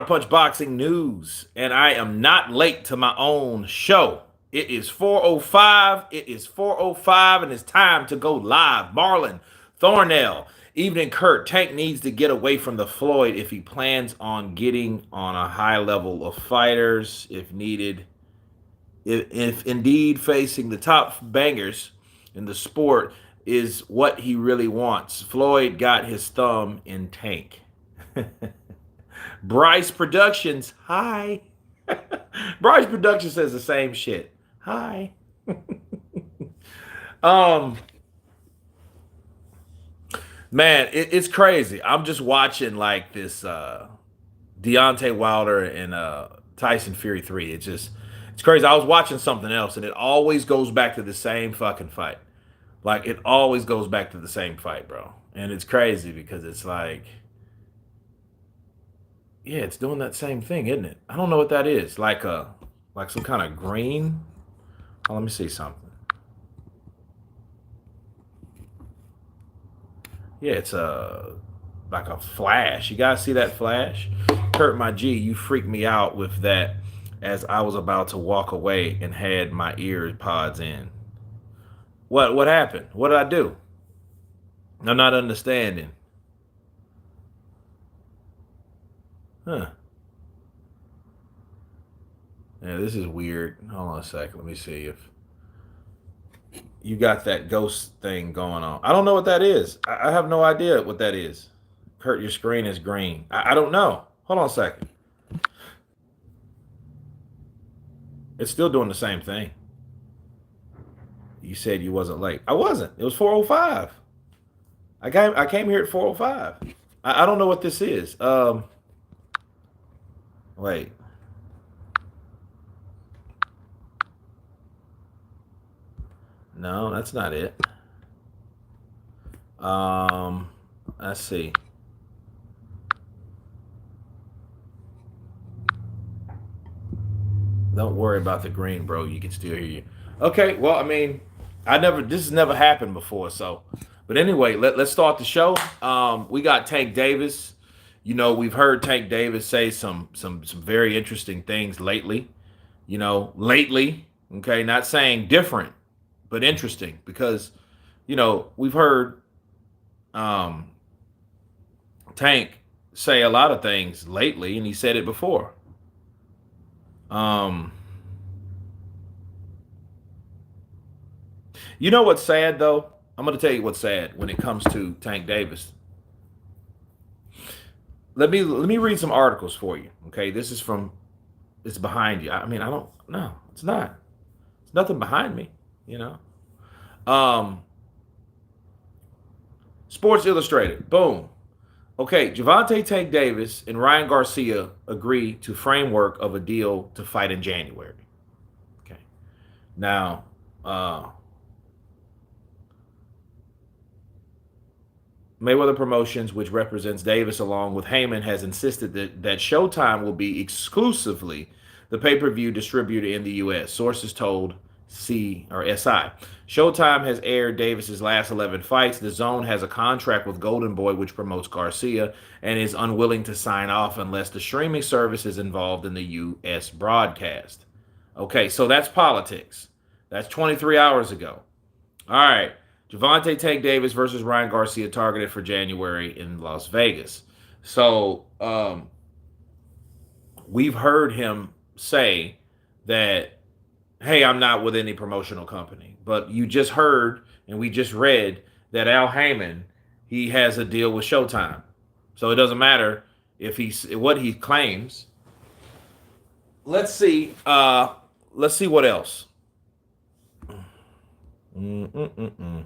Punch Boxing News, and I am not late to my own show. It is 4:05. It is 4:05, and it's time to go live. Marlon, Thornell, Evening Kurt. Tank needs to get away from the Floyd if he plans on getting on a high level of fighters, if needed. If indeed facing the top bangers in the sport is what he really wants. Floyd got his thumb in Tank. Bryce Productions, hi. Bryce Productions says the same shit. Hi. um, man, it's crazy. I'm just watching like this Deontay Wilder and Tyson Fury 3. It's crazy. I was watching something else and it always goes back to the same fucking fight. Like it always goes back to the same fight, bro. And it's crazy because it's like, yeah, it's doing that same thing, isn't it? I don't know what that is. Like some kind of green. Oh, let me see something. Yeah, it's like a flash. You guys see that flash? Kurt, my G, you freaked me out with that as I was about to walk away and had my ear pods in. What happened? What did I do? I'm not understanding. Huh. Yeah, this is weird. Hold on a second. Let me see if you got that ghost thing going on. I don't know what that is. I have no idea what that is. Kurt, your screen is green. I don't know. Hold on a second. It's still doing the same thing. You said you wasn't late. I wasn't. It was 4:05. I came here at 4:05. I don't know what this is. Wait. No, that's not it. Let's see. Don't worry about the green, bro. You can still hear you. Okay, well, I mean, this has never happened before, so. But anyway, let's start the show. We got Tank Davis. You know, we've heard Tank Davis say some very interesting things lately. You know, lately, okay, not saying different, but interesting because, you know, we've heard um, Tank say a lot of things lately, and he said it before. Um, you know what's sad though? I'm going to tell you what's sad when it comes to Tank Davis. Let me read some articles for you. Okay, this is from it's behind you. I mean, I don't no, it's not. It's nothing behind me, you know. Um Sports Illustrated. Boom. Okay, Gervonta Tank Davis and Ryan Garcia agree to framework of a deal to fight in January. Okay. Now, Mayweather Promotions, which represents Davis along with Heyman, has insisted that Showtime will be exclusively the pay-per-view distributor in the U.S. Sources told SI. Showtime has aired Davis's last 11 fights. The Zone has a contract with Golden Boy, which promotes Garcia, and is unwilling to sign off unless the streaming service is involved in the U.S. broadcast. Okay, so that's politics. That's 23 hours ago. All right. Gervonta Tank Davis versus Ryan Garcia targeted for January in Las Vegas. So we've heard him say that, hey, I'm not with any promotional company. But you just heard and we just read that Al Heyman, he has a deal with Showtime. So it doesn't matter if he's what he claims. Let's see. Let's see what else. Mm-mm-mm-mm.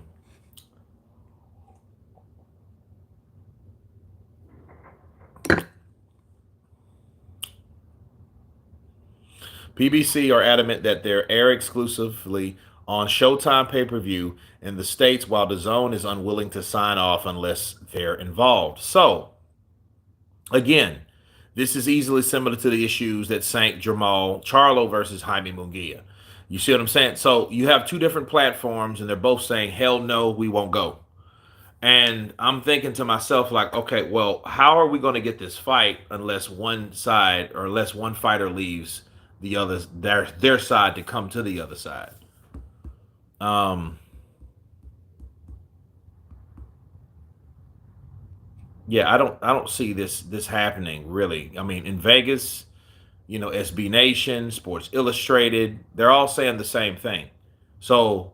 PBC are adamant that they're air exclusively on Showtime pay-per-view in the States, while the Zone is unwilling to sign off unless they're involved. So, again, this is easily similar to the issues that sank Jamal Charlo versus Jaime Munguia. You see what I'm saying? So you have two different platforms, and they're both saying, hell no, we won't go. And I'm thinking to myself, like, okay, well, how are we going to get this fight unless one side or unless one fighter leaves the others their side to come to the other side? Um, yeah, I don't see this happening really. I mean, in Vegas, SB Nation, Sports Illustrated, they're all saying the same thing. So,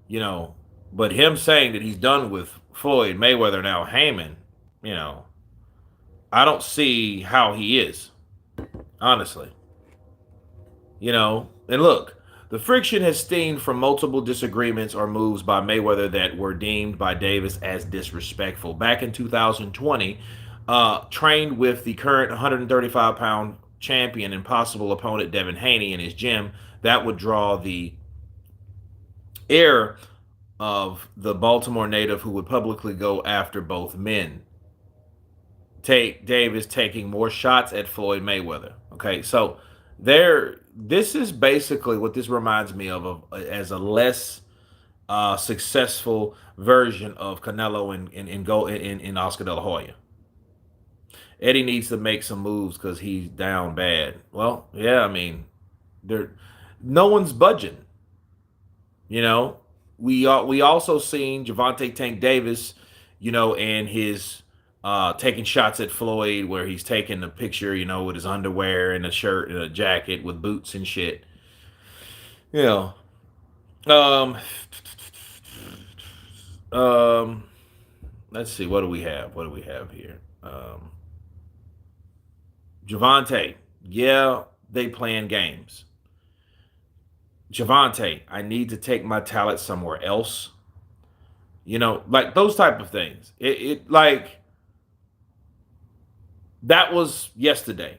you know, but him saying that he's done with Floyd Mayweather now Heyman, you know, I don't see how he is, honestly. And look, the friction has stemmed from multiple disagreements or moves by Mayweather that were deemed by Davis as disrespectful. Back in 2020, trained with the current 135-pound champion and possible opponent Devin Haney in his gym, that would draw the ire of the Baltimore native who would publicly go after both men. Davis taking more shots at Floyd Mayweather. Okay, so this is basically what this reminds me of as a less successful version of Canelo in Oscar De La Hoya. Eddie needs to make some moves because he's down bad. Well, yeah, I mean, there, no one's budging. You know, we also seen Gervonta Tank Davis, and his taking shots at Floyd, where he's taking the picture, with his underwear and a shirt and a jacket with boots and shit. You know, um, um, let's see, what do we have? What do we have here? Gervonta, yeah, they playing games. Gervonta, I need to take my talent somewhere else. Like those type of things. It like that was yesterday.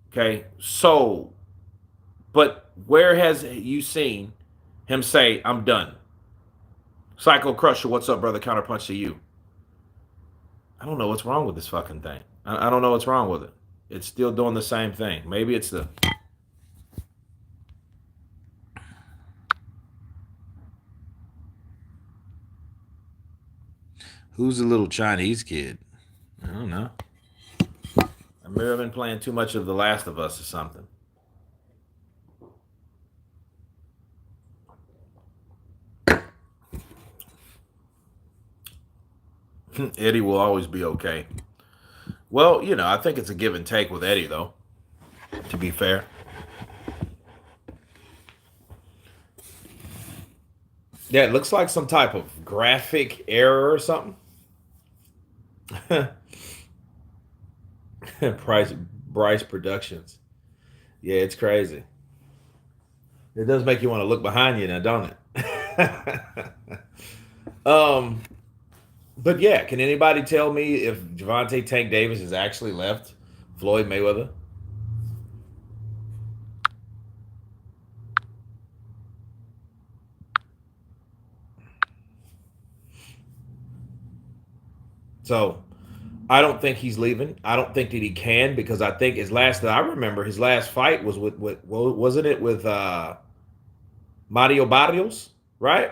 Okay. So, but where has you seen him say, I'm done? Psycho Crusher, what's up, brother? Counterpunch to you. I don't know what's wrong with this fucking thing. I don't know what's wrong with it. It's still doing the same thing. Maybe it's the. Who's the little Chinese kid? I don't know. I may have been playing too much of The Last of Us or something. Eddie will always be okay. Well, I think it's a give and take with Eddie, though, to be fair. Yeah, it looks like some type of graphic error or something. Bryce Productions. Yeah, it's crazy. It does make you want to look behind you now, don't it? um, but yeah, can anybody tell me if Gervonta Tank Davis has actually left Floyd Mayweather? So I don't think he's leaving. I don't think that he can because I think his last fight was with wasn't it with Mario Barrios, right?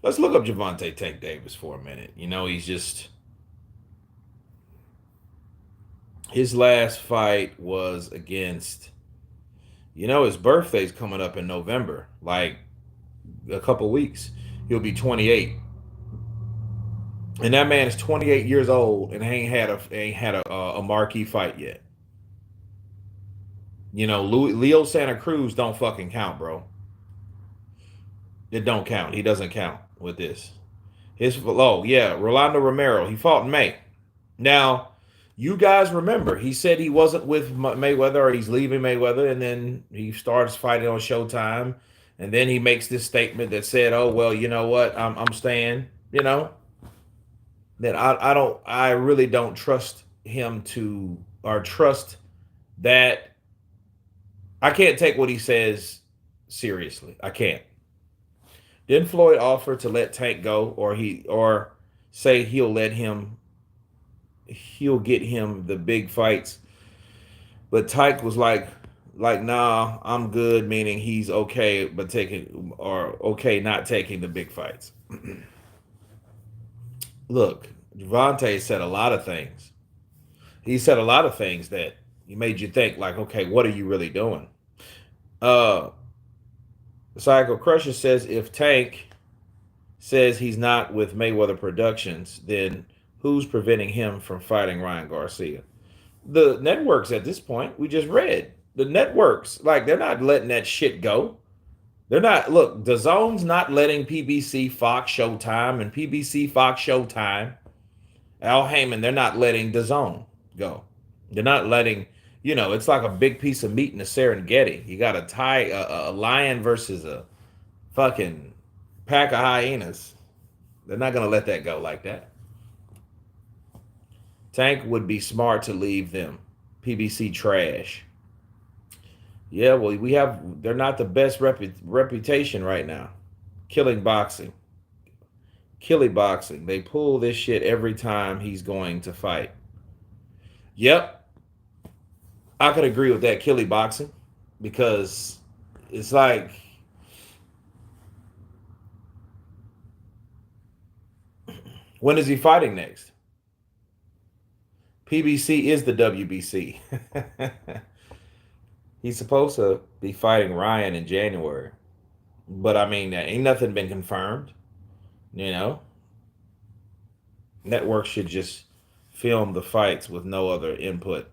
Let's look up Gervonta Tank Davis for a minute. He's just his last fight was against. His birthday's coming up in November, like a couple weeks. He'll be 28. And that man is 28 years old and ain't had a marquee fight yet. Leo Santa Cruz don't fucking count, bro. It don't count. He doesn't count with this. Rolando Romero. He fought in May. Now, you guys remember he said he wasn't with Mayweather or he's leaving Mayweather, and then he starts fighting on Showtime, and then he makes this statement that said, "Oh well, you know what? I'm staying." That I really don't trust him or trust that. I can't take what he says seriously. I can't. Didn't Floyd offer to let Tank go, or say he'll get him the big fights? But Tank was like, nah, I'm good, meaning he's okay, but not taking the big fights. Look, Gervonta said a lot of things. He said a lot of things that made you think, like, okay, what are you really doing? Uh, Psycho Crusher says if Tank says he's not with Mayweather Productions, then who's preventing him from fighting Ryan Garcia? The networks at this point, we just read. The networks, like, they're not letting that shit go. They're not, look, the zone's not letting PBC, Fox, Showtime, and PBC, Fox, Showtime, Al Heyman, they're not letting the zone go. They're not letting, it's like a big piece of meat in the Serengeti. You got a lion versus a fucking pack of hyenas. They're not going to let that go like that. Tank would be smart to leave them. PBC trash. Yeah, well, they're not the best reputation right now. Killing boxing. They pull this shit every time he's going to fight. Yep. I could agree with that, Killy boxing, because it's like, when is he fighting next? PBC is the WBC. He's supposed to be fighting Ryan in January. But I mean, ain't nothing been confirmed. Networks should just film the fights with no other input.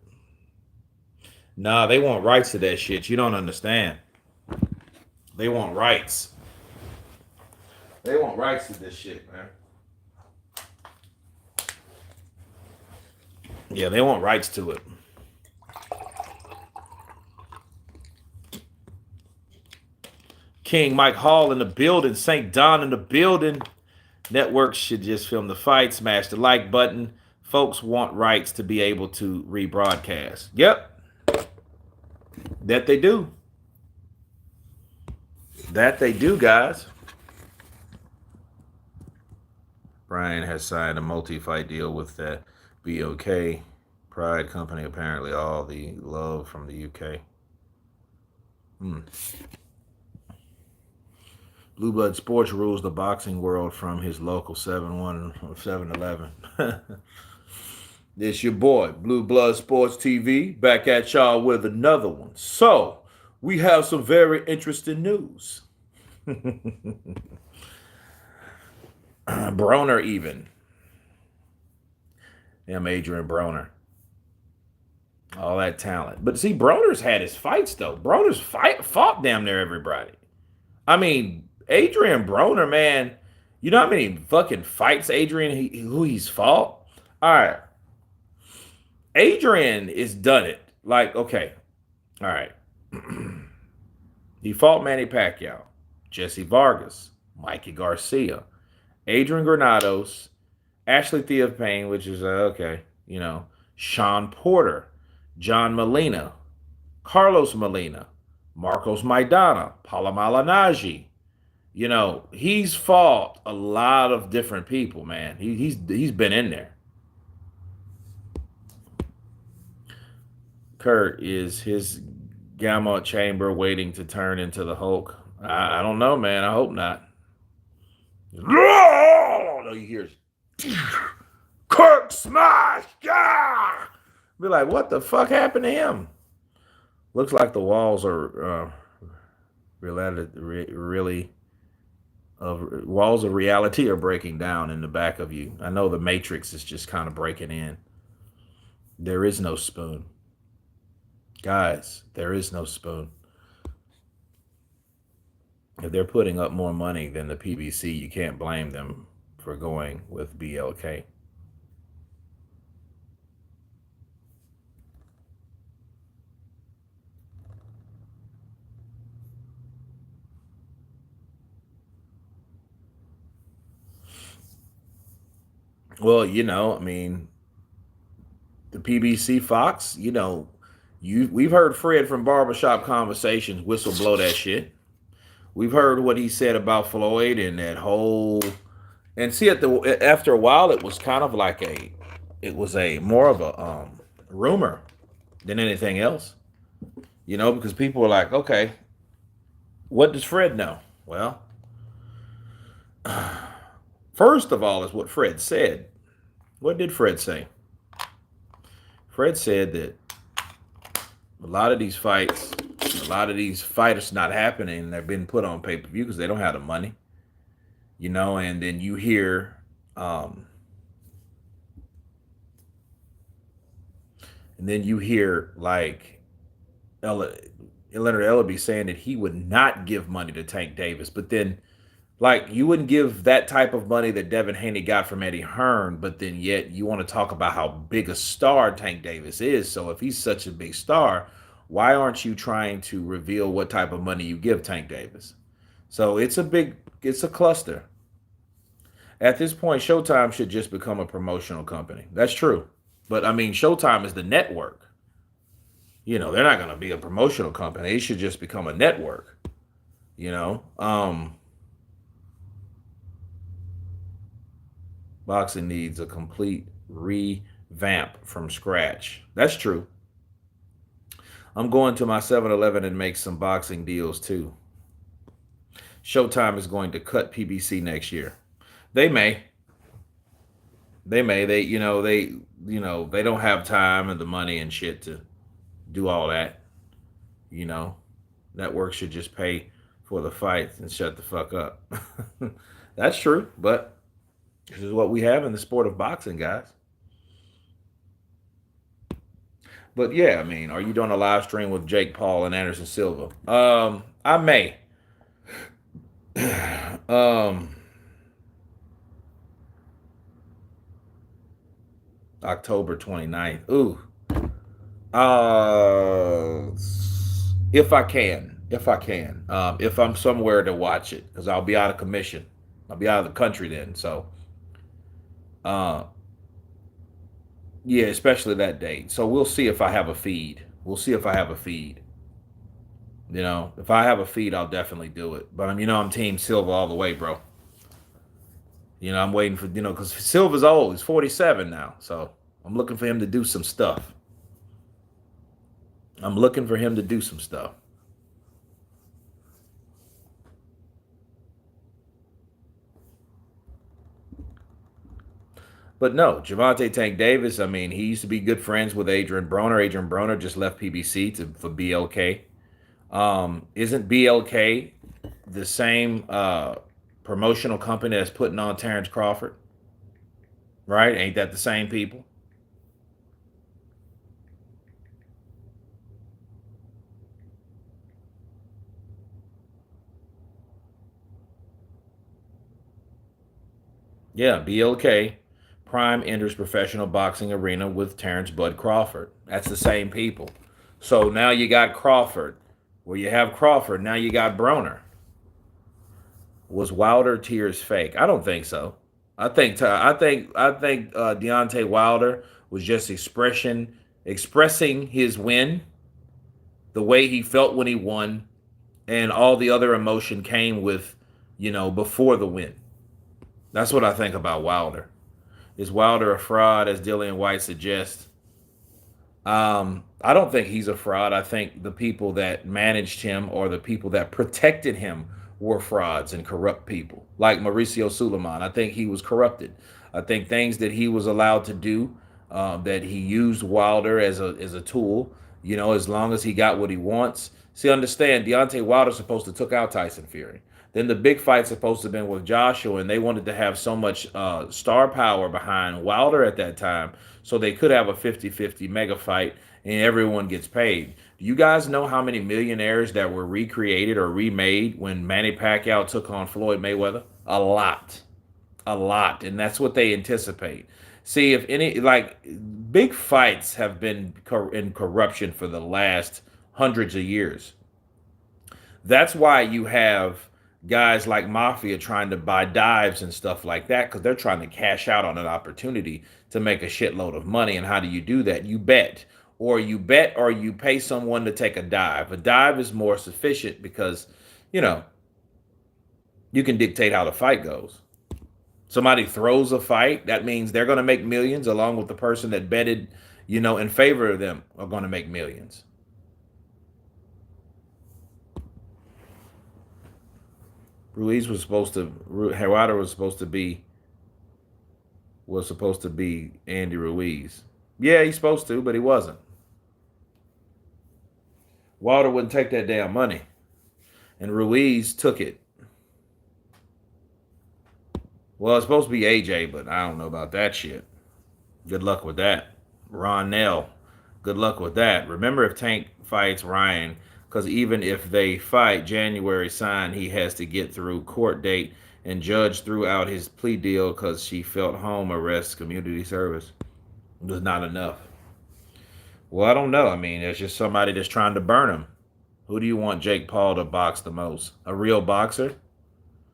Nah, they want rights to that shit. You don't understand. They want rights. They want rights to this shit, man. Yeah, they want rights to it. King Mike Hall in the building. St. Don in the building. Networks should just film the fight. Smash the like button. Folks want rights to be able to rebroadcast. Yep. That they do. That they do, guys. Brian has signed a multi-fight deal with that BOK Pride Company. Apparently, all the love from the UK. Blue Blood Sports rules the boxing world from his local 7-1 or 7-11. It's your boy, Blue Blood Sports TV, back at y'all with another one. So, we have some very interesting news. Broner even. Damn, Adrian Broner. All that talent. But see, Broner's had his fights, though. Broner's fought damn near everybody. I mean, Adrian Broner, man, you know how many fucking fights who he's fought? All right. Adrian is done it. Like, okay. All right. He fought Manny Pacquiao, Jesse Vargas, Mikey Garcia, Adrian Granados, Ashley Theophane, which is, okay, Sean Porter, John Molina, Carlos Molina, Marcos Maidana, Paula Malignaggi. He's fought a lot of different people, man. He's been in there. Kurt, is his gamma chamber waiting to turn into the Hulk? I don't know, man. I hope not. No, you hear Kurt smash. Yeah! Be like, what the fuck happened to him? Looks like the walls are walls of reality are breaking down in the back of you. I know the Matrix is just kind of breaking in. There is no spoon. Guys, there is no spoon. If they're putting up more money than the PBC, you can't blame them for going with BLK. Well, I mean, the PBC Fox, we've heard Fred from Barbershop Conversations whistle blow that shit. We've heard what he said about Floyd and that whole, and see, after a while, it was kind of like it was more of a rumor than anything else, because people were like, okay, what does Fred know? Well, First of all, is what Fred said. What did Fred say? Fred said that a lot of these fights, a lot of these fighters not happening. They're being put on pay-per-view because they don't have the money, and then you hear, um, like Leonard Ellaby saying that he would not give money to Tank Davis, but then like you wouldn't give that type of money that Devin Haney got from Eddie Hearn, but then yet you want to talk about how big a star Tank Davis is. So if he's such a big star, why aren't you trying to reveal what type of money you give Tank Davis? So it's a cluster. At this point, Showtime should just become a promotional company. That's true. But I mean, Showtime is the network. They're not going to be a promotional company. They should just become a network. You know, boxing needs a complete revamp from scratch. That's true. I'm going to my 7-Eleven and make some boxing deals too. Showtime is going to cut PBC next year. They may. They may. They don't have time and the money and shit to do all that. You know, network should just pay for the fights and shut the fuck up. That's true, but this is what we have in the sport of boxing, guys. But yeah, I mean, are you doing a live stream with Jake Paul and Anderson Silva? I may. um, October 29th. Ooh. Uh, if I can. If I can. If I'm somewhere to watch it, because I'll be out of commission. I'll be out of the country then. So, uh, yeah, especially that date. So we'll see if I have a feed. We'll see if I have a feed. If I have a feed, I'll definitely do it. But I'm Team Silva all the way, bro. I'm waiting for because Silva's old. He's 47 now, so I'm looking for him to do some stuff. I'm looking for him to do some stuff. But no, Gervonta Tank Davis, I mean, he used to be good friends with Adrian Broner. Adrian Broner just left PBC for BLK. Isn't BLK the same promotional company that's putting on Terrence Crawford? Right? Ain't that the same people? Yeah, BLK. Prime enters professional boxing arena with Terrence Bud Crawford. That's the same people. So now you got Crawford. Where you have Crawford, now you got Broner. Was Wilder tears fake? I don't think so. I think Deontay Wilder was just expressing his win, the way he felt when he won, and all the other emotion came with, before the win. That's what I think about Wilder. Is Wilder a fraud, as Dillian White suggests? I don't think he's a fraud. I think the people that managed him or the people that protected him were frauds and corrupt people, like Mauricio Suleiman. I think he was corrupted. I think things that he was allowed to do, that he used Wilder as a tool. As long as he got what he wants. See, understand, Deontay Wilder's supposed to took out Tyson Fury. Then the big fight's supposed to have been with Joshua, and they wanted to have so much star power behind Wilder at that time, so they could have a 50-50 mega fight, and everyone gets paid. Do you guys know how many millionaires that were recreated or remade when Manny Pacquiao took on Floyd Mayweather? A lot. A lot. And that's what they anticipate. See, if any, like, big fights have been in corruption for the last hundreds of years. That's why you have guys like Mafia trying to buy dives and stuff like that, because they're trying to cash out on an opportunity to make a shitload of money. And how do you do that? You bet. Or you pay someone to take a dive. A dive is more sufficient because, you know, you can dictate how the fight goes. Somebody throws a fight, that means they're going to make millions, along with the person that betted, in favor of them are going to make millions. Wilder was supposed to be was supposed to be Andy Ruiz. Yeah, he's supposed to, but he wasn't. Wilder wouldn't take that damn money, and Ruiz took it. Well, it's supposed to be AJ, but I don't know about that shit. Good luck with that. Ron Nell, good luck with that. Remember, if Tank fights Ryan, because even if they fight January sign, he has to get through court date and judge threw out his plea deal because she felt home arrest community service was not enough. Well, I don't know. I mean, it's just somebody that's trying to burn him. Who do you want Jake Paul to box the most? A real boxer?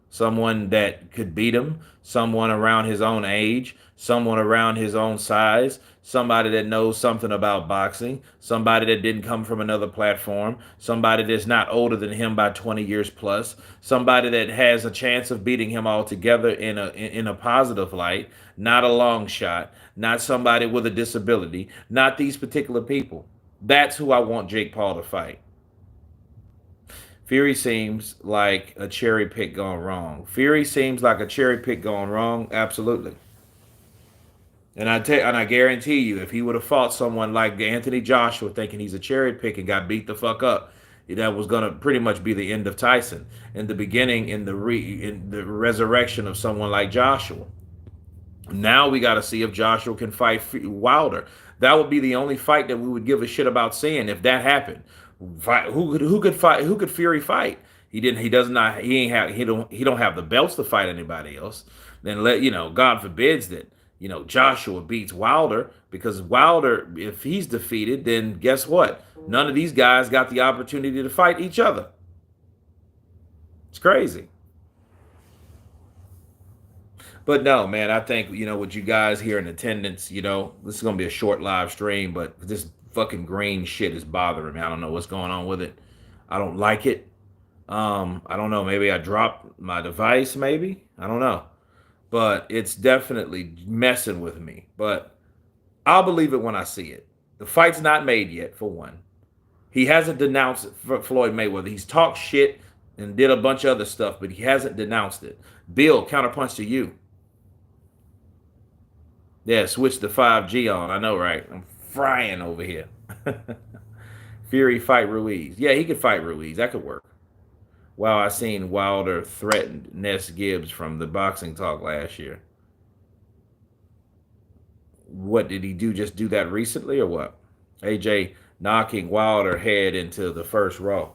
Someone that could beat him, someone around his own age, someone around his own size, somebody that knows something about boxing, somebody that didn't come from another platform, somebody that's not older than him by 20 years plus, somebody that has a chance of beating him altogether in a positive light, not a long shot, not somebody with a disability, not these particular people. That's who I want Jake Paul to fight. Fury seems like a cherry pick gone wrong. Fury seems like a cherry pick gone wrong. Absolutely. And I guarantee you, if he would have fought someone like Anthony Joshua, thinking he's a cherry pick and got beat the fuck up, that was gonna pretty much be the end of Tyson. In the beginning, in the resurrection of someone like Joshua. Now we got to see if Joshua can fight Wilder. That would be the only fight that we would give a shit about seeing if that happened. Who could fight? Who could Fury fight? He didn't. He does not. He ain't have. He don't have the belts to fight anybody else. Then God forbids that Joshua beats Wilder, because Wilder, if he's defeated, then guess what? None of these guys got the opportunity to fight each other. It's crazy. But no, man, I think, with you guys here in attendance, this is going to be a short live stream, but this fucking green shit is bothering me. I don't know what's going on with it. I don't like it. I don't know. Maybe I dropped my device, maybe. I don't know. But it's definitely messing with me. But I'll believe it when I see it. The fight's not made yet, for one. He hasn't denounced Floyd Mayweather. He's talked shit and did a bunch of other stuff, but he hasn't denounced it. Bill, counterpunch to you. Yeah, switch the 5G on. I know, right? I'm frying over here. Fury fight Ruiz. Yeah, he could fight Ruiz. That could work. Wow, I seen Wilder threatened Ness Gibbs from the Boxing Talk last year. What did he do? Just do that recently or what? AJ knocking Wilder head into the first row.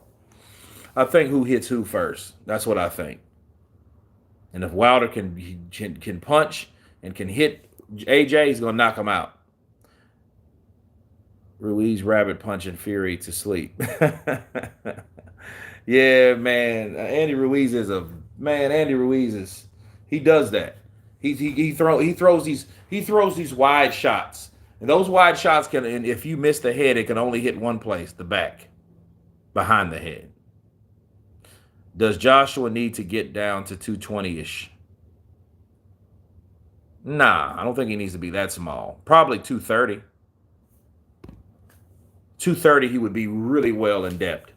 I think who hits who first. That's what I think. And if Wilder can punch and can hit AJ, he's going to knock him out. Ruiz rabbit punching Fury to sleep. Yeah, man. Andy Ruiz he does that. He throws these wide shots. And those wide shots and if you miss the head, it can only hit one place, the back, behind the head. Does Joshua need to get down to 220-ish? Nah, I don't think he needs to be that small. Probably 230. 230, he would be really well in depth.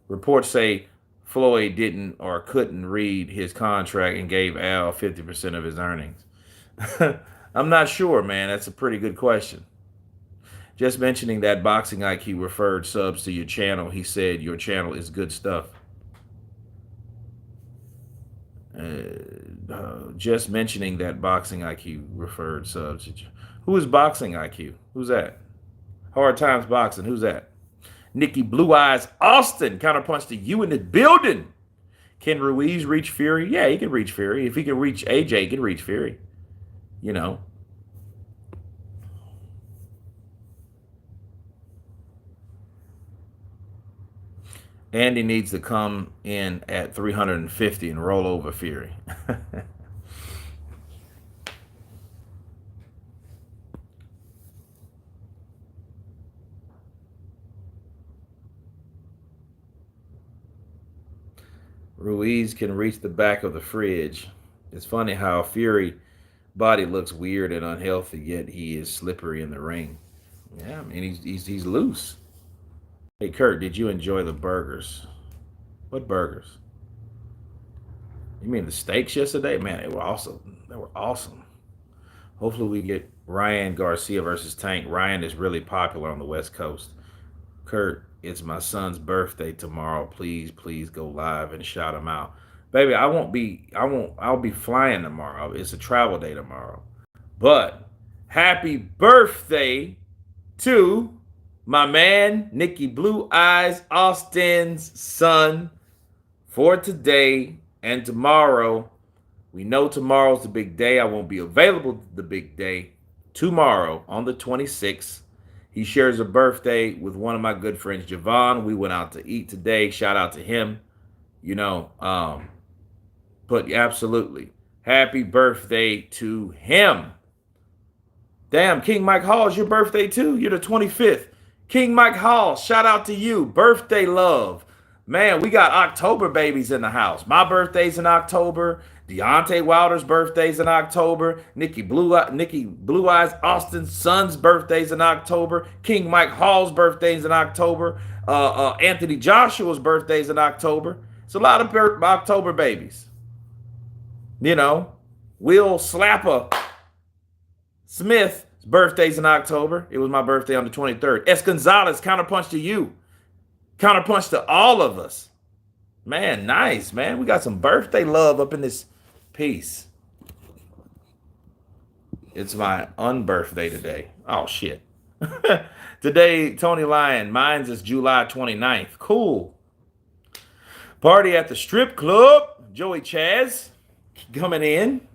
Reports say Floyd didn't or couldn't read his contract and gave Al 50% of his earnings. I'm not sure, man. That's a pretty good question. Just mentioning that Boxing IQ referred subs to your channel. He said your channel is good stuff. Just mentioning that Boxing IQ referred subs. Who is Boxing IQ? Who's that? Hard Times Boxing. Who's that? Nikki Blue Eyes Austin. Counterpunch to you in the building. Can Ruiz reach Fury? Yeah, he can reach Fury. If he can reach AJ, he can reach Fury. Andy needs to come in at 350 and roll over Fury. Ruiz can reach the back of the fridge. It's funny how Fury body looks weird and unhealthy, yet he is slippery in the ring. Yeah, I mean, he's loose. Hey, Kurt, did you enjoy the burgers? What burgers? You mean the steaks yesterday? Man, they were awesome. They were awesome. Hopefully we get Ryan Garcia versus Tank. Ryan is really popular on the West Coast. Kurt, it's my son's birthday tomorrow. Please, please go live and shout him out. Baby, I'll be flying tomorrow. It's a travel day tomorrow. But happy birthday to my man, Nikki Blue Eyes Austin's son, for today and tomorrow. We know tomorrow's the big day. I won't be available the big day. Tomorrow on the 26th, he shares a birthday with one of my good friends, Javon. We went out to eat today. Shout out to him. You know, but absolutely, happy birthday to him. Damn, King Mike Hall, it's your birthday too. You're the 25th. King Mike Hall, shout out to you. Birthday love. Man, we got October babies in the house. My birthday's in October. Deontay Wilder's birthday's in October. Nikki Blue Eyes Austin's son's birthday's in October. King Mike Hall's birthday's in October. Anthony Joshua's birthday's in October. It's a lot of October babies. You know, Will Slapper Smith's birthday's in October. It was my birthday on the 23rd. S. Gonzalez, counterpunch to you. Counterpunch to all of us. Man, nice, man. We got some birthday love up in this piece. It's my unbirthday today. Oh, shit. Today, Tony Lyon, mine's is July 29th. Cool. Party at the strip club. Joey Chaz coming in.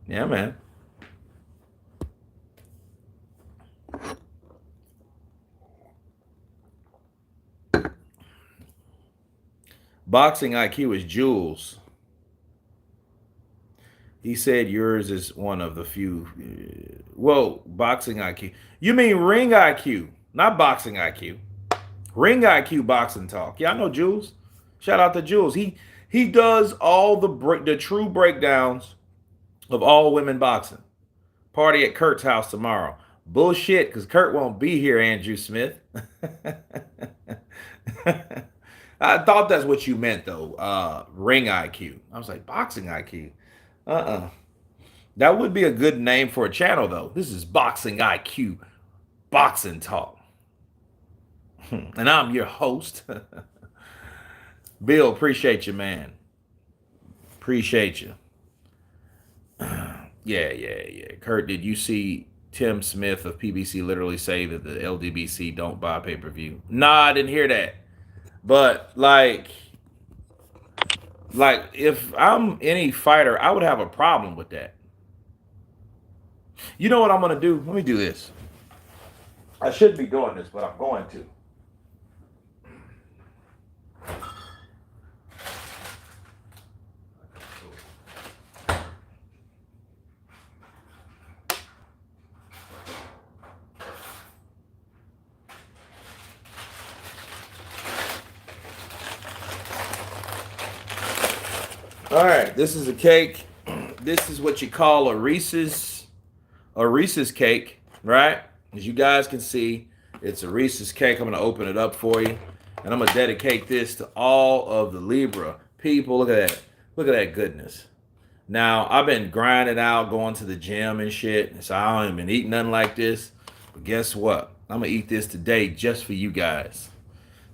Yeah, man. Boxing IQ is Jules. He said yours is one of the few. Whoa, boxing IQ. You mean ring IQ, not boxing IQ. Ring IQ boxing talk. Yeah, I know Jules. Shout out to Jules. He does all the true breakdowns of all women boxing. Party at Kurt's house tomorrow. Bullshit, because Kurt won't be here, Andrew Smith. I thought that's what you meant, though. Ring IQ. I was like, boxing IQ. That would be a good name for a channel, though. This is Boxing IQ, Boxing Talk. And I'm your host. Bill, appreciate you, man. Appreciate you. Yeah. Kurt, did you see Tim Smith of PBC literally say that the LDBC don't buy pay-per-view? Nah, I didn't hear that. But like if I'm any fighter, I would have a problem with that. You know what I'm gonna do? Let me do this. I shouldn't be doing this, but I'm going to. All right, this is a cake. This is what you call a Reese's cake, right? As you guys can see, it's a Reese's cake. I'm going to open it up for you, and I'm going to dedicate this to all of the Libra people. Look at that. Look at that goodness. Now, I've been grinding out, going to the gym and shit, so I haven't been eating nothing like this. But guess what? I'm going to eat this today just for you guys.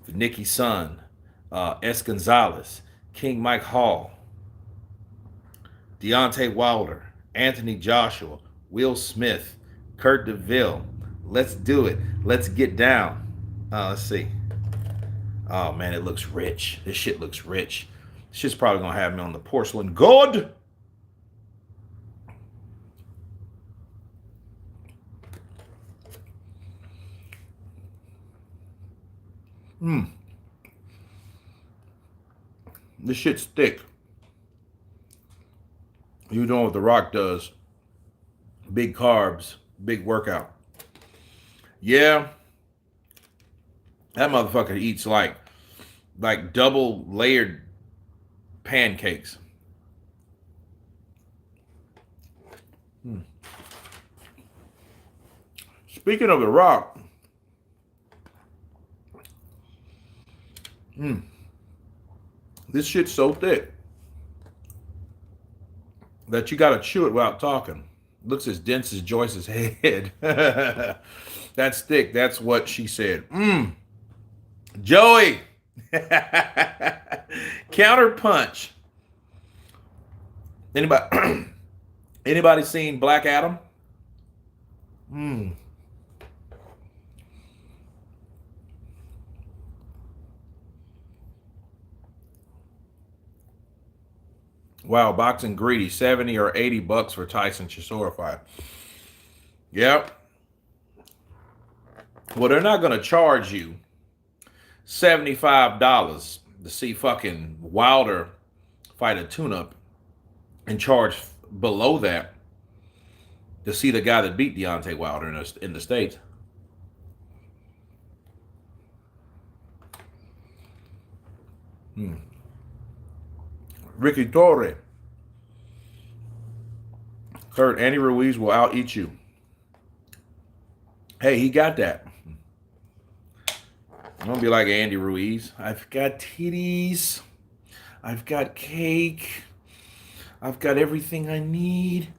For Nikki's son, S. Gonzalez, King Mike Hall, Deontay Wilder, Anthony Joshua, Will Smith, Kurt DeVille. Let's do it. Let's get down. Let's see. Oh, man, it looks rich. This shit looks rich. This shit's probably going to have me on the porcelain god. This shit's thick. You doing what The Rock does. Big carbs, big workout. Yeah. That motherfucker eats like double layered pancakes. Speaking of The Rock, this shit's so thick that you gotta chew it without talking. Looks as dense as Joyce's head. That's thick. That's what she said. Joey. Counter punch. Anybody anybody seen Black Adam? Wow, boxing greedy. 70 or $80 for Tyson Chisora fight. Yep. Well, they're not gonna charge you $75 to see fucking Wilder fight a tune-up and charge below that to see the guy that beat Deontay Wilder in the States. Ricky Torre. Kurt, Andy Ruiz will out-eat you. Hey, he got that. I'm going to be like Andy Ruiz. I've got titties. I've got cake. I've got everything I need.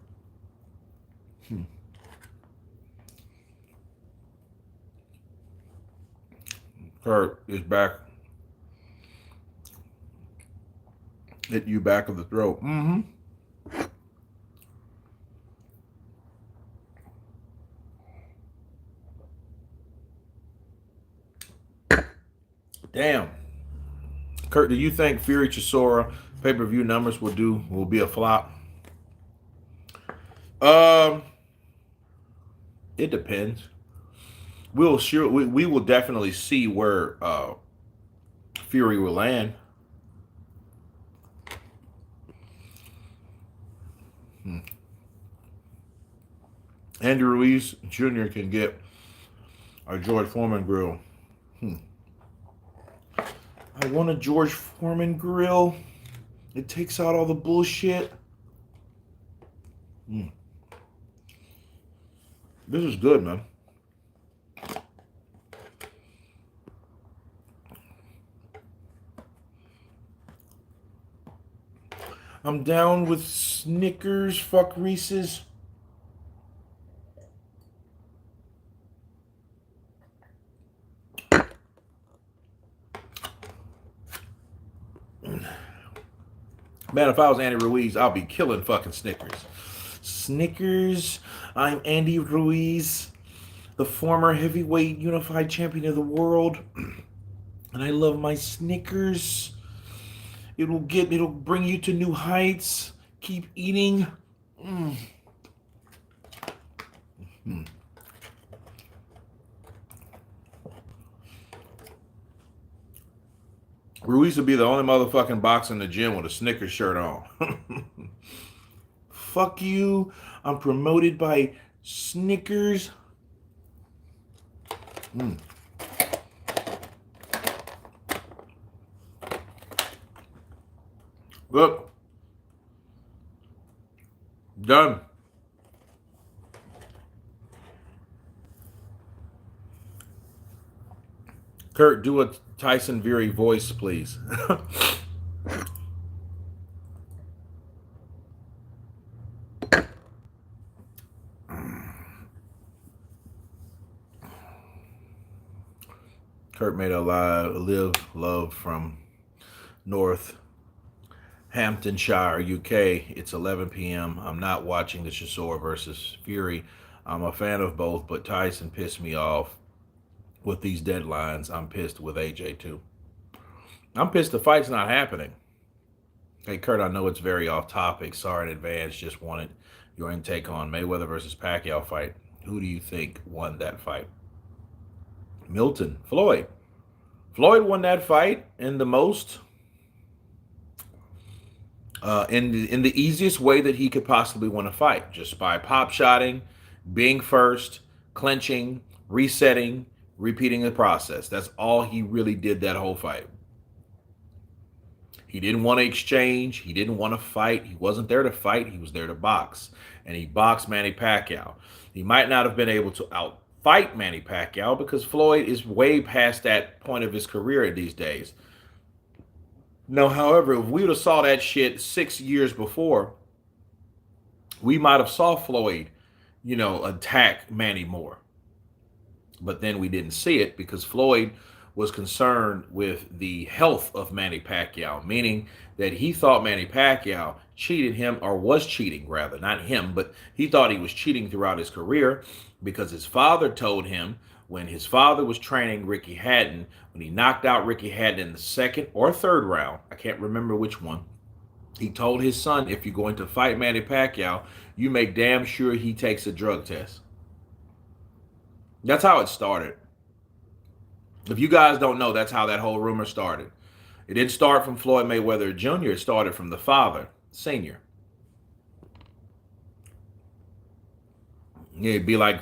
Kurt is back. Hit you back of the throat. Damn. Kurt, do you think Fury Chisora pay-per-view numbers will be a flop? It depends. We will definitely see where Fury will land. Andy Ruiz Jr. can get a George Foreman grill. I want a George Foreman grill. It takes out all the bullshit. This is good, man. I'm down with Snickers. Fuck Reese's. Man, if I was Andy Ruiz, I'll be killing fucking Snickers. Snickers. I'm Andy Ruiz, the former heavyweight unified champion of the world. And I love my Snickers. It'll bring you to new heights. Keep eating. Ruiz would be the only motherfucking boxer in the gym with a Snickers shirt on. Fuck you. I'm promoted by Snickers. Look. Done. Kurt, do a Tyson Fury voice, please. Kurt made a live love from Northamptonshire, UK. It's 11 p.m. I'm not watching the Chisora versus Fury. I'm a fan of both, but Tyson pissed me off with these deadlines. I'm pissed with AJ too. I'm pissed the fight's not happening. Hey, Kurt, I know it's very off topic. Sorry in advance. Just wanted your intake on Mayweather versus Pacquiao fight. Who do you think won that fight? Milton. Floyd. Floyd won that fight in the most, in the easiest way that he could possibly win a fight. Just by pop-shotting, being first, clinching, resetting, repeating the process. That's all he really did that whole fight. He didn't want to exchange. He didn't want to fight. He wasn't there to fight. He was there to box. And he boxed Manny Pacquiao. He might not have been able to outfight Manny Pacquiao because Floyd is way past that point of his career these days. No, however, if we would have saw that shit 6 years before, we might have saw Floyd attack Manny more. But then we didn't see it because Floyd was concerned with the health of Manny Pacquiao, meaning that he thought Manny Pacquiao cheated him, or was cheating rather, not him, but he thought he was cheating throughout his career because his father told him when his father was training Ricky Hatton, when he knocked out Ricky Hatton in the second or third round, I can't remember which one, he told his son, if you're going to fight Manny Pacquiao, you make damn sure he takes a drug test. That's how it started. If you guys don't know, that's how that whole rumor started. It didn't start from Floyd Mayweather Jr., it started from the father, Senior. Yeah, it'd be like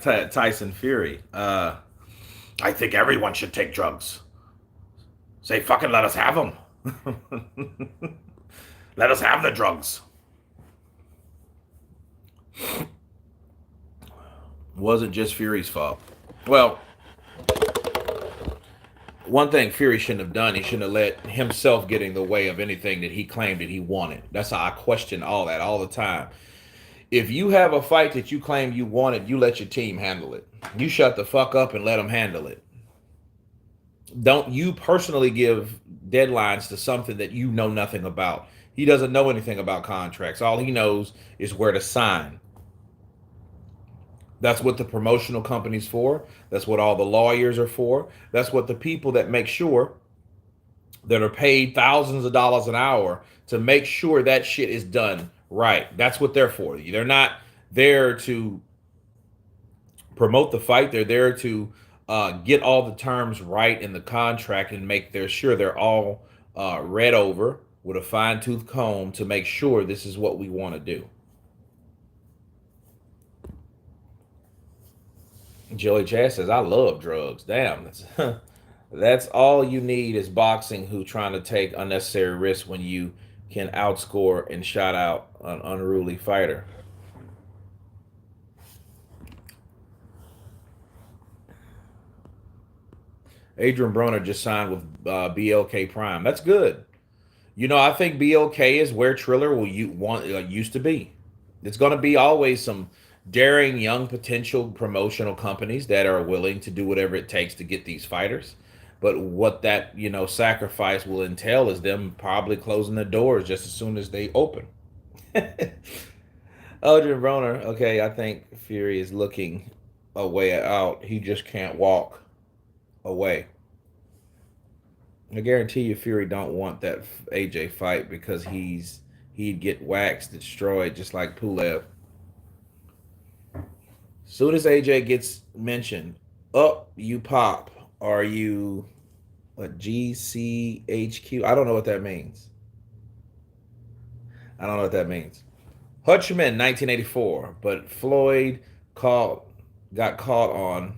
Tyson Fury. I think everyone should take drugs. Say fucking let us have them. Let us have the drugs. Wasn't just Fury's fault. Well, one thing Fury shouldn't have done, he shouldn't have let himself get in the way of anything that he claimed that he wanted. That's how I question all that all the time. If you have a fight that you claim you wanted, you let your team handle it. You shut the fuck up and let them handle it. Don't you personally give deadlines to something that you know nothing about. He doesn't know anything about contracts. All he knows is where to sign. That's what the promotional company's for. That's what all the lawyers are for. That's what the people that make sure that are paid thousands of dollars an hour to make sure that shit is done right. That's what they're for. They're not there to promote the fight. They're there to get all the terms right in the contract and make sure they're all read over with a fine-tooth comb to make sure this is what we want to do. Joey Chad says, I love drugs. Damn, that's all you need is boxing who trying to take unnecessary risks when you can outscore and shout out an unruly fighter. Adrian Broner just signed with BLK Prime. That's good. I think BLK is where Triller used to be. It's going to be always some daring young potential promotional companies that are willing to do whatever it takes to get these fighters. But what that, sacrifice will entail is them probably closing the doors just as soon as they open. Adrian Broner, okay, I think Fury is looking a way out. He just can't walk away. I guarantee you Fury don't want that AJ fight because he'd get waxed, destroyed, just like Pulev. Soon as AJ gets mentioned, you pop. Are you what GCHQ? I don't know what that means. Hutchman, 1984, but Floyd got caught on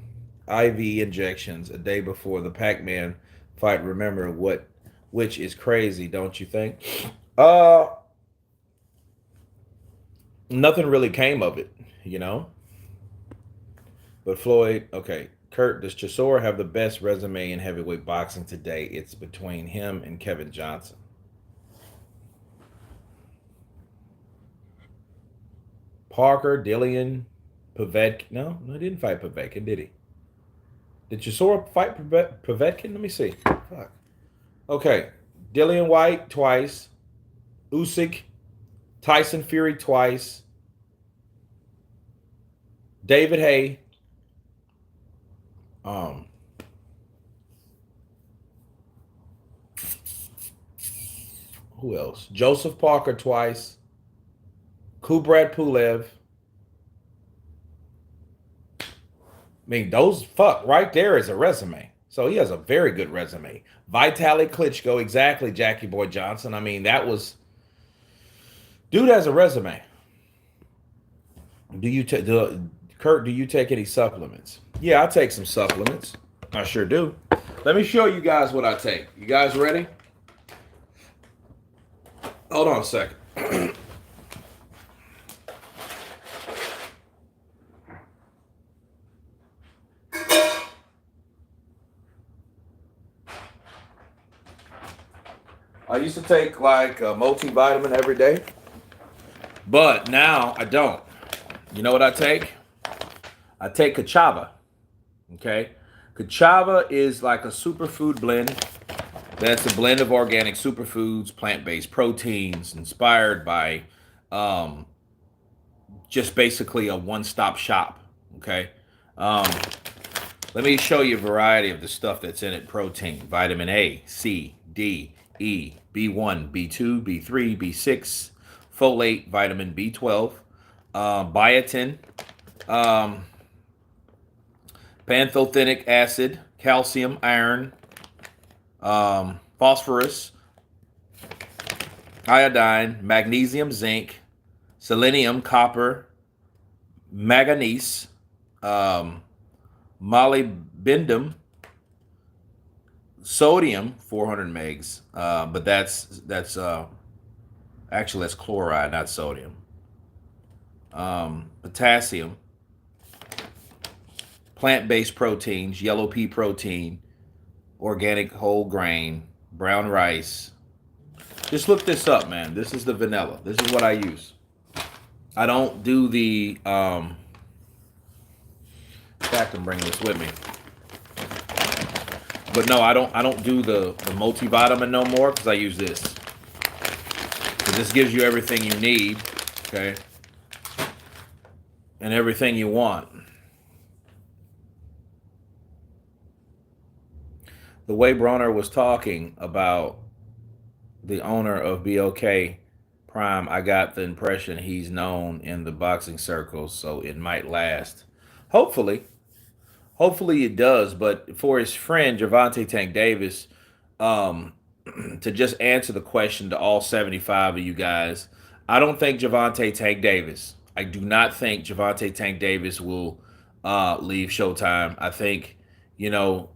IV injections a day before the Pac-Man fight. Remember which is crazy, don't you think? Nothing really came of it, But Floyd, okay. Kurt, does Chisora have the best resume in heavyweight boxing today? It's between him and Kevin Johnson. Parker, Dillian, Povetkin. No, he didn't fight Povetkin, did he? Did Chisora fight Povetkin? Let me see. Fuck. Okay. Dillian White twice. Usyk. Tyson Fury twice. David Hay. Who else? Joseph Parker twice. Kubrat Pulev. I mean, right there is a resume. So he has a very good resume. Vitaly Klitschko, exactly, Jackie Boy Johnson. I mean, dude has a resume. Kurt, do you take any supplements? Yeah, I take some supplements. I sure do. Let me show you guys what I take. You guys ready? Hold on a second. I used to take like a multivitamin every day, but now I don't. You know what I take? I take Kachava. Okay? Kachava is like a superfood blend. That's a blend of organic superfoods, plant-based proteins, inspired by um, just basically a one-stop shop. Okay? Um, Let me show you a variety of the stuff that's in it. Protein, vitamin A, C, D, E, B1, B2, B3, B6, folate, vitamin B12, biotin, um, pantothenic acid, calcium, iron, phosphorus, iodine, magnesium, zinc, selenium, copper, manganese, um, molybdenum, sodium, 400 megs, but that's actually that's chloride, not sodium. Potassium, plant-based proteins, yellow pea protein, organic whole grain, brown rice. Just look this up, man. This is the vanilla. This is what I use. I don't do the in fact, I'm bringing this with me. But no, I don't do the multivitamin no more because I use this. So this gives you everything you need, okay? And everything you want. The way Broner was talking about the owner of BOK Prime, I got the impression he's known in the boxing circles, so it might last. Hopefully. Hopefully it does, but for his friend Gervonta Tank Davis, um, to just answer the question to all 75 of you guys, I don't think Gervonta Tank Davis. I do not think Gervonta Tank Davis will leave Showtime. I think, you know,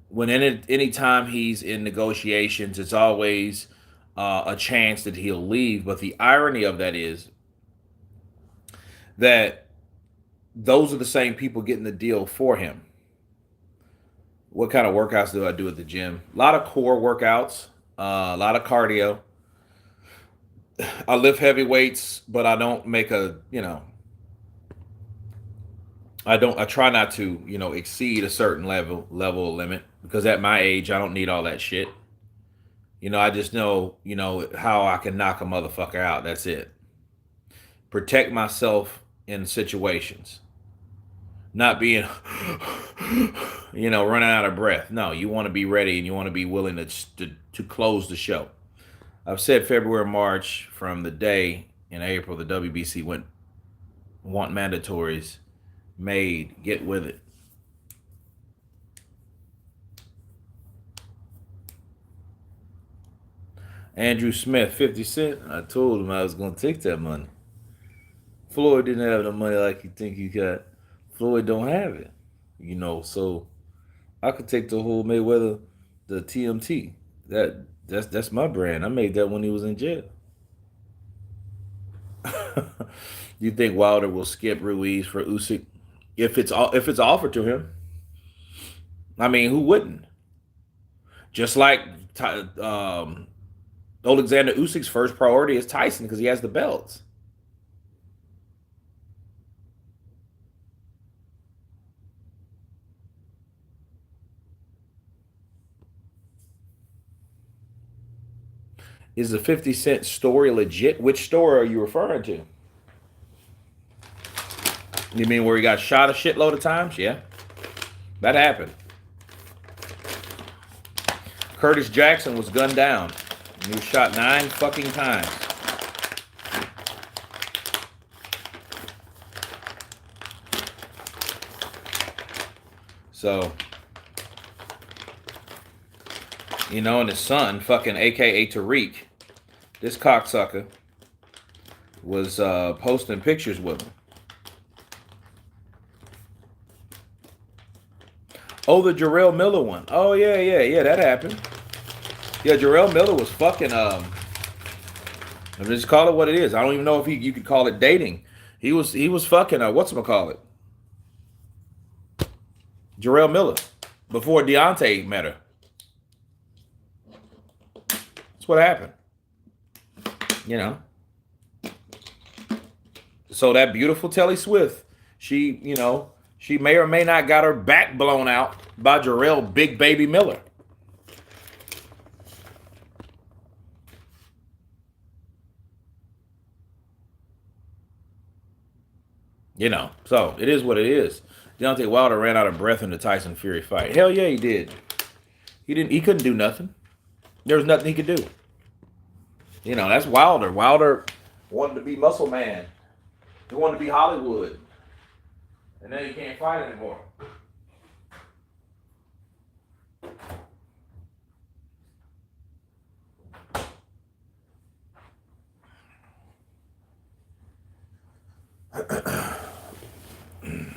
when any time he's in negotiations, it's always a chance that he'll leave. But the irony of that is that those are the same people getting the deal for him. What kind of workouts do I do at the gym? A lot of core workouts, a lot of cardio. I lift heavy weights, but I don't make I try not to, exceed a certain level limit because at my age, I don't need all that shit. I just know, how I can knock a motherfucker out. That's it. Protect myself in situations. Not being, running out of breath. No, you want to be ready and you want to be willing to close the show. I've said February, March from the day in April the WBC want mandatories made. Get with it. Andrew Smith, 50 Cent. I told him I was going to take that money. Floyd didn't have the money like you think he got. Floyd don't have it. So I could take the whole Mayweather, the TMT. That's my brand. I made that when he was in jail. You think Wilder will skip Ruiz for Usyk if it's offered to him? I mean, who wouldn't? Just like Alexander Usyk's first priority is Tyson because he has the belts. Is the 50 Cent story legit? Which story are you referring to? You mean where he got shot a shitload of times? Yeah. That happened. Curtis Jackson was gunned down. He was shot 9 fucking times. So, and his son, fucking AKA Tariq, this cocksucker, was posting pictures with him. Oh, the Jarrell Miller one. Oh, yeah, that happened. Yeah, Jarrell Miller was fucking, I mean, just call it what it is. I don't even know if you could call it dating. He was fucking, whatchamacallit? Jarrell Miller, before Deontay met her. That's what happened. So that beautiful Telly Swift, she, she may or may not got her back blown out by Jarrell Big Baby Miller. So it is what it is. Deontay Wilder ran out of breath in the Tyson Fury fight. Hell yeah, he did. He couldn't do nothing. There was nothing he could do. That's Wilder. Wilder wanted to be Muscle Man. He wanted to be Hollywood. And then he can't fight anymore.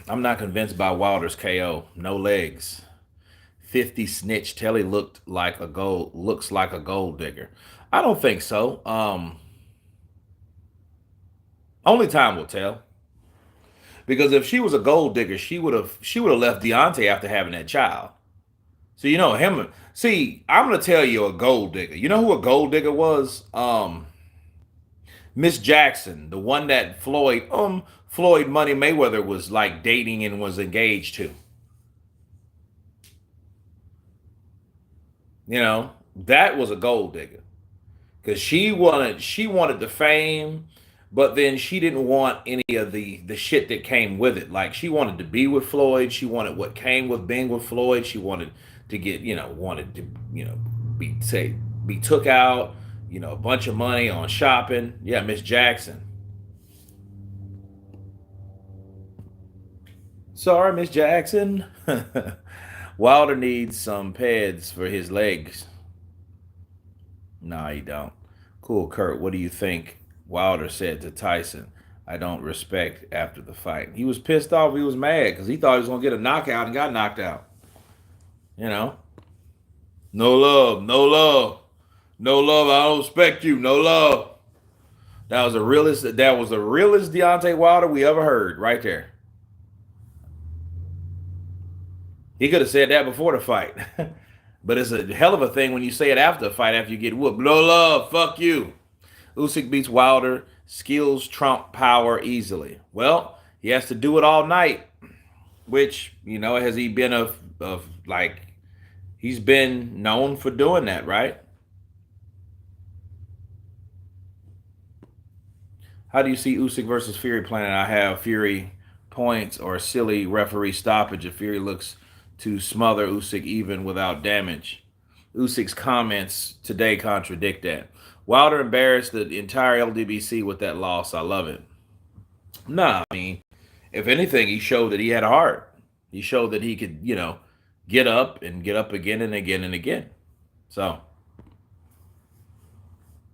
I'm not convinced by Wilder's KO. No legs. 50 snitch. Telly looks like a gold digger. I don't think so. Only time will tell. Because if she was a gold digger, she would have left Deontay after having that child. So him. See, I'm gonna tell you a gold digger. You know who a gold digger was? Miss Jackson, the one that Floyd Money Mayweather was like dating and was engaged to. That was a gold digger. Because she wanted the fame, but then she didn't want any of the shit that came with it. Like she wanted to be with Floyd, she wanted what came with being with Floyd, she wanted to get, wanted to, be took out, a bunch of money on shopping. Yeah, Miss Jackson. Sorry, Miss Jackson. Wilder needs some pads for his legs. Nah, he don't. Cool, Kurt. What do you think Wilder said to Tyson? I don't respect after the fight. He was pissed off. He was mad because he thought he was going to get a knockout and got knocked out. No love, no love, no love. I don't respect you. No love. That was the realest Deontay Wilder we ever heard right there. He could have said that before the fight. But it's a hell of a thing when you say it after the fight, after you get whooped. No love, fuck you. Usyk beats Wilder. Skills trump power easily. Well, he has to do it all night. Which, has he been he's been known for doing that, right? How do you see Usyk versus Fury playing? I have Fury points or silly referee stoppage if Fury looks to smother Usyk even without damage. Usyk's comments today contradict that. Wilder embarrassed the entire LDBC with that loss. I love it. Nah, I mean, if anything, he showed that he had a heart. He showed that he could, get up and get up again and again and again. So,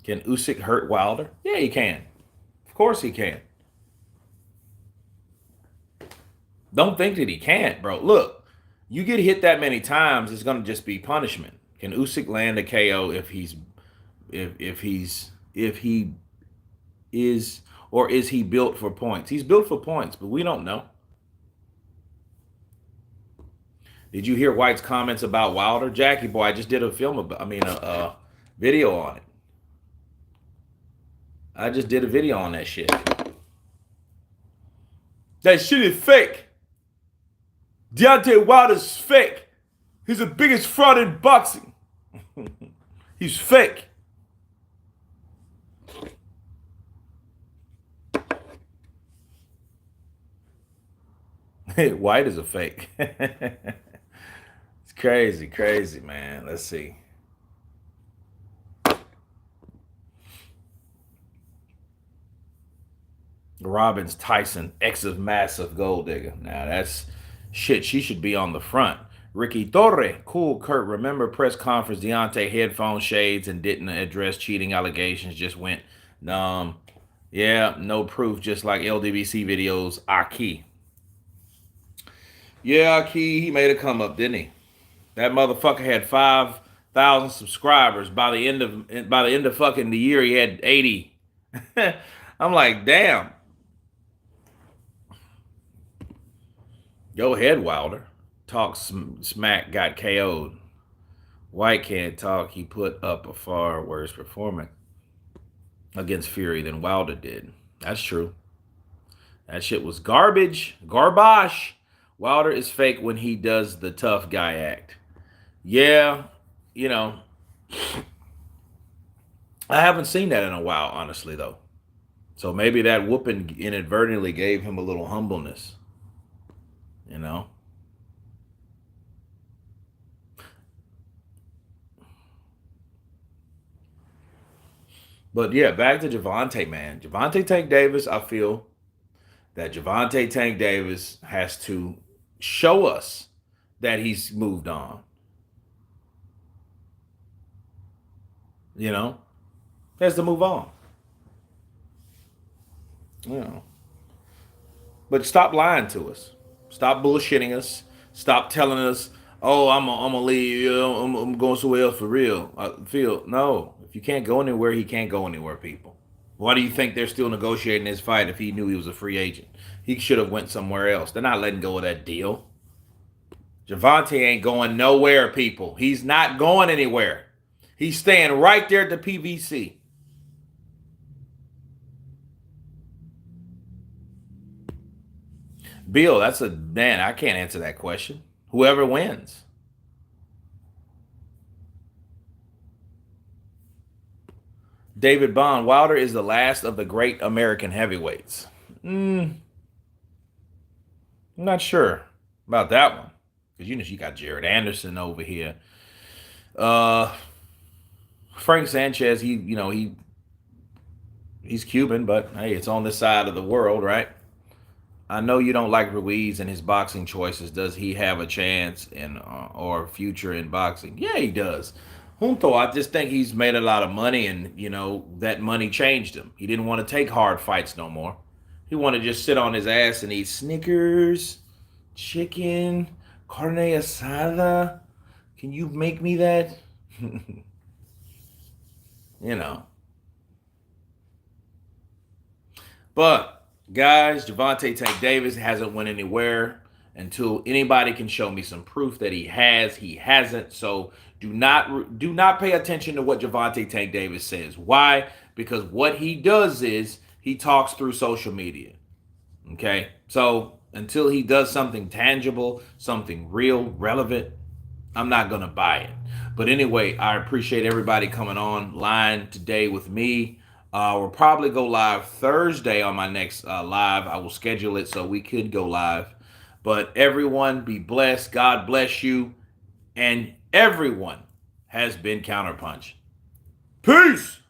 can Usyk hurt Wilder? Yeah, he can. Of course he can. Don't think that he can't, bro. Look, you get hit that many times, it's gonna just be punishment. Can Usyk land a KO if he is, or is he built for points? He's built for points, but we don't know. Did you hear White's comments about Wilder? Jackie boy, I just did a video on it. I just did a video on that shit. That shit is fake. Deontay Wilder's fake. He's the biggest fraud in boxing. He's fake. White is a fake. It's crazy, man. Let's see. Robbins Tyson, ex of massive gold digger. Now that's shit. She should be on the front. Ricky Torre, cool Kurt. Remember press conference? Deontay headphone shades and didn't address cheating allegations. Just went numb. Yeah, no proof. Just like LDBC videos. Aki. Yeah, Aki. He made a come up, didn't he? That motherfucker had 5,000 subscribers. By the end of fucking the year, he had 80. I'm like, damn. Go ahead, Wilder. Talk smack, got KO'd. White can't talk. He put up a far worse performance against Fury than Wilder did. That's true. That shit was garbage. Garbage. Wilder is fake when he does the tough guy act. Yeah, you know, I haven't seen that in a while, honestly, though. So maybe that whooping inadvertently gave him a little humbleness, you know? But yeah, back to Gervonta, man. Gervonta Tank Davis, I feel that Gervonta Tank Davis has to show us that he's moved on. You know, he has to move on. You know, but stop lying to us. Stop bullshitting us. Stop telling us, "Oh, I'm gonna leave. You know, I'm going somewhere else for real." I feel no. If you can't go anywhere, he can't go anywhere. People, why do you think they're still negotiating this fight if he knew he was a free agent? He should have went somewhere else. They're not letting go of that deal. Gervonta ain't going nowhere, people. He's not going anywhere. He's staying right there at the PVC. Bill, that's a man. I can't answer that question. Whoever wins. David Bond, Wilder is the last of the great American heavyweights. I'm not sure about that one. Because you got Jared Anderson over here. Uh Frank Sanchez, he's Cuban, but hey, it's on this side of the world, right? I know you don't like Ruiz and his boxing choices. Does he have a chance in or future in boxing? Yeah, he does. Junto, I just think he's made a lot of money, and that money changed him. He didn't want to take hard fights no more. He wanted to just sit on his ass and eat Snickers, chicken, carne asada. Can you make me that? you know. But guys, Gervonta Tank Davis hasn't went anywhere until anybody can show me some proof that he has. He hasn't. So do not pay attention to what Gervonta Tank Davis says. Why? Because what he does is he talks through social media. Okay? So until he does something tangible, something real, relevant, I'm not going to buy it. But anyway, I appreciate everybody coming online today with me. We'll probably go live Thursday on my next live. I will schedule it so we could go live. But everyone be blessed. God bless you. And everyone has been Counterpunch. Peace.